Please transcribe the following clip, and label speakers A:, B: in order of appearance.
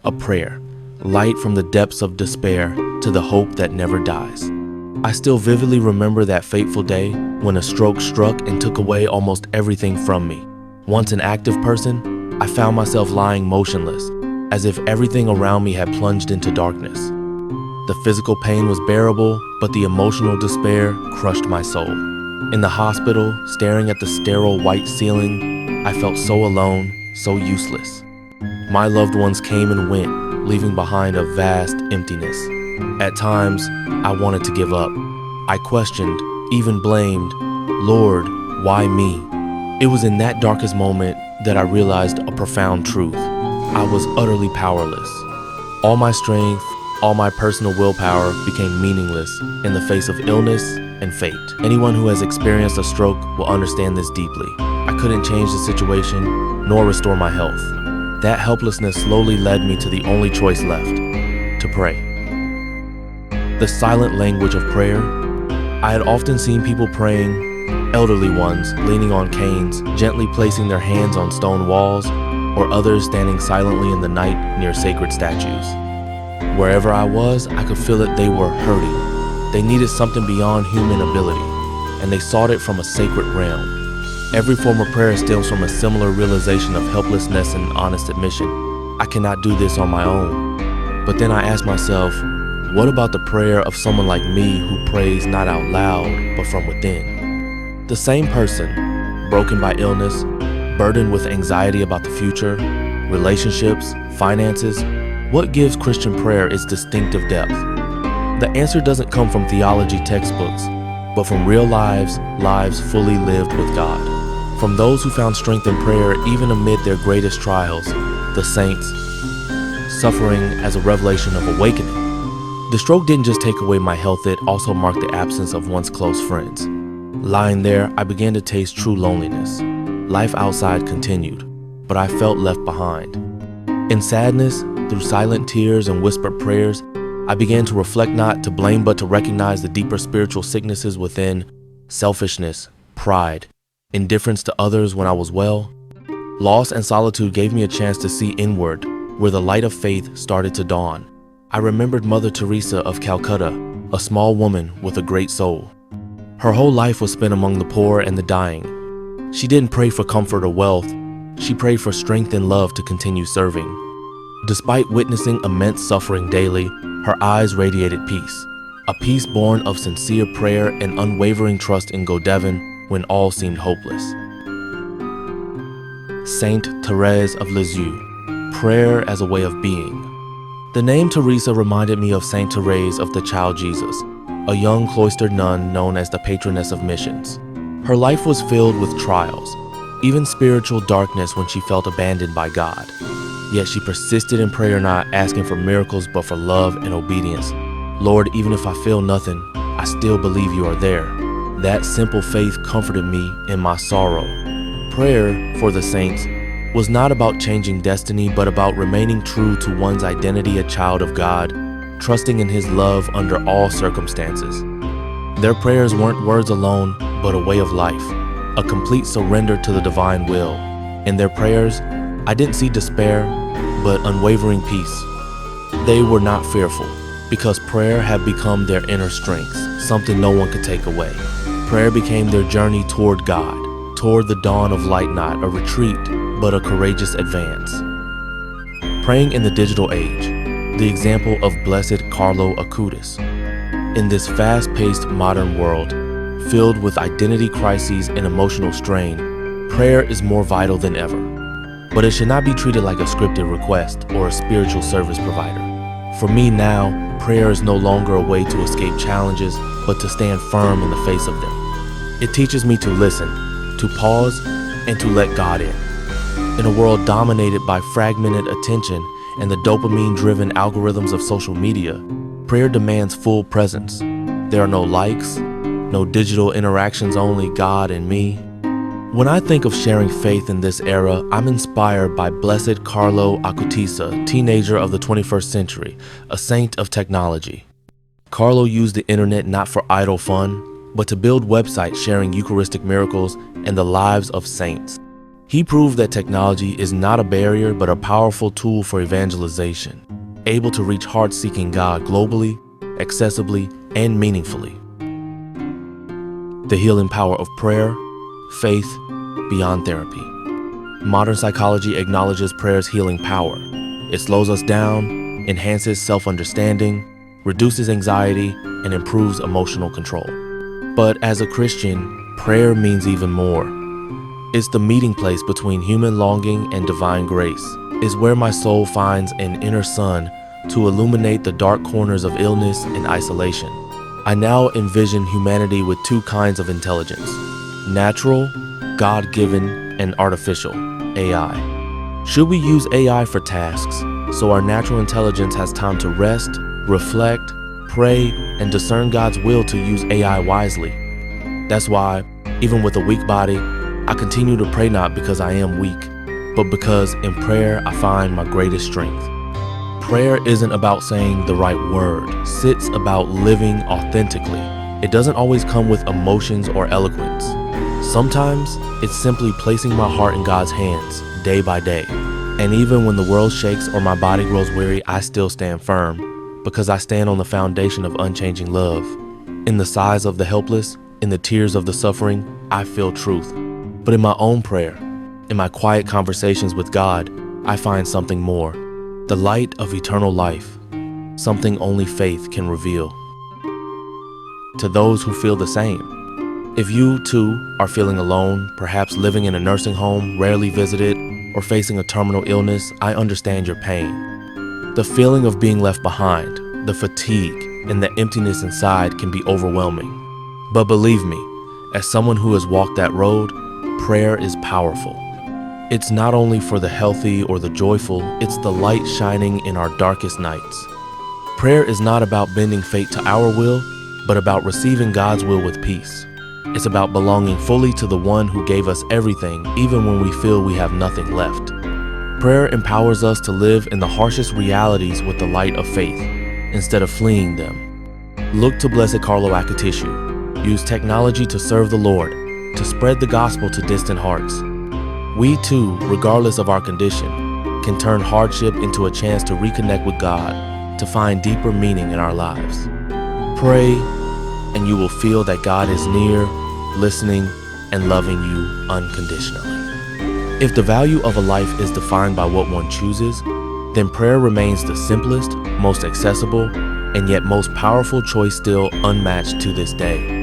A: a prayer, light from the depths of despair to the hope that never dies. I still vividly remember that fateful day when a stroke struck and took away almost everything from me. Once an active person, I found myself lying motionless, as if everything around me had plunged into darkness. The physical pain was bearable, but the emotional despair crushed my soul. In the hospital, staring at the sterile white ceiling, I felt so alone, so useless. My loved ones came and went, leaving behind a vast emptiness. At times, I wanted to give up. I questioned, even blamed, Lord, why me? It was in that darkest moment that I realized a profound truth. I was utterly powerless. All my strength, all my personal willpower became meaningless in the face of illness and fate. Anyone who has experienced a stroke will understand this deeply. I couldn't change the situation, nor restore my health. That helplessness slowly led me to the only choice left, to pray. The silent language of prayer. I had often seen people praying, elderly ones leaning on canes, gently placing their hands on stone walls, or others standing silently in the night near sacred statues. Wherever I was, I could feel that they were hurting. They needed something beyond human ability, and they sought it from a sacred realm. Every form of prayer stems from a similar realization of helplessness and honest admission. I cannot do this on my own. But then I asked myself, what about the prayer of someone like me who prays not out loud, but from within? The same person, broken by illness, burdened with anxiety about the future, relationships, finances. What gives Christian prayer its distinctive depth? The answer doesn't come from theology textbooks, but from real lives fully lived with God. From those who found strength in prayer even amid their greatest trials, the saints, suffering as a revelation of awakening. The stroke didn't just take away my health, it also marked the absence of once close friends. Lying there, I began to taste true loneliness. Life outside continued, but I felt left behind. In sadness, through silent tears and whispered prayers, I began to reflect not to blame but to recognize the deeper spiritual sicknesses within: selfishness, pride, indifference to others when I was well. Loss and solitude gave me a chance to see inward, where the light of faith started to dawn. I remembered Mother Teresa of Calcutta, a small woman with a great soul. Her whole life was spent among the poor and the dying. She didn't pray for comfort or wealth. She prayed for strength and love to continue serving. Despite witnessing immense suffering daily, her eyes radiated peace, a peace born of sincere prayer and unwavering trust in Godevin when all seemed hopeless. Saint Thérèse of Lisieux, prayer as a way of being. The name Teresa reminded me of Saint Thérèse of the Child Jesus, a young cloistered nun known as the patroness of missions. Her life was filled with trials, even spiritual darkness when she felt abandoned by God. Yet she persisted in prayer, not asking for miracles but for love and obedience. Lord, even if I feel nothing, I still believe you are there. That simple faith comforted me in my sorrow. Prayer, for the saints, was not about changing destiny, but about remaining true to one's identity, a child of God, trusting in His love under all circumstances. Their prayers weren't words alone, but a way of life, a complete surrender to the divine will. In their prayers, I didn't see despair, but unwavering peace. They were not fearful, because prayer had become their inner strength, something no one could take away. Prayer became their journey toward God, toward the dawn of light, not a retreat, but a courageous advance. Praying in the digital age, the example of Blessed Carlo Acutis. In this fast-paced modern world, filled with identity crises and emotional strain, prayer is more vital than ever. But it should not be treated like a scripted request or a spiritual service provider. For me now, prayer is no longer a way to escape challenges, but to stand firm in the face of them. It teaches me to listen, to pause, and to let God in. In a world dominated by fragmented attention and the dopamine-driven algorithms of social media, prayer demands full presence. There are no likes, no digital interactions, only God and me. When I think of sharing faith in this era, I'm inspired by Blessed Carlo Acutis, a teenager of the 21st century, a saint of technology. Carlo used the internet not for idle fun, but to build websites sharing Eucharistic miracles and the lives of saints. He proved that technology is not a barrier but a powerful tool for evangelization, able to reach hearts seeking God globally, accessibly, and meaningfully. The healing power of prayer, faith, beyond therapy. Modern psychology acknowledges prayer's healing power. It slows us down, enhances self-understanding, reduces anxiety, and improves emotional control. But as a Christian, prayer means even more. It's the meeting place between human longing and divine grace. It's where my soul finds an inner sun to illuminate the dark corners of illness and isolation. I now envision humanity with two kinds of intelligence: natural, God-given, and artificial, AI. Should we use AI for tasks so our natural intelligence has time to rest, reflect, pray, and discern God's will to use AI wisely? That's why, even with a weak body, I continue to pray not because I am weak, but because in prayer I find my greatest strength. Prayer isn't about saying the right word. It's about living authentically. It doesn't always come with emotions or eloquence. Sometimes it's simply placing my heart in God's hands day by day. And even when the world shakes or my body grows weary, I still stand firm because I stand on the foundation of unchanging love. In the sighs of the helpless, in the tears of the suffering, I feel truth. But in my own prayer, in my quiet conversations with God, I find something more. The light of eternal life, something only faith can reveal. To those who feel the same, if you too are feeling alone, perhaps living in a nursing home, rarely visited, or facing a terminal illness, I understand your pain. The feeling of being left behind, the fatigue, and the emptiness inside can be overwhelming. But believe me, as someone who has walked that road, prayer is powerful. It's not only for the healthy or the joyful, it's the light shining in our darkest nights. Prayer is not about bending fate to our will, but about receiving God's will with peace. It's about belonging fully to the one who gave us everything, even when we feel we have nothing left. Prayer empowers us to live in the harshest realities with the light of faith, instead of fleeing them. Look to Blessed Carlo Acutis. Use technology to serve the Lord, to spread the gospel to distant hearts. We too, regardless of our condition, can turn hardship into a chance to reconnect with God, to find deeper meaning in our lives. Pray, and you will feel that God is near, listening, and loving you unconditionally. If the value of a life is defined by what one chooses, then prayer remains the simplest, most accessible, and yet most powerful choice still unmatched to this day.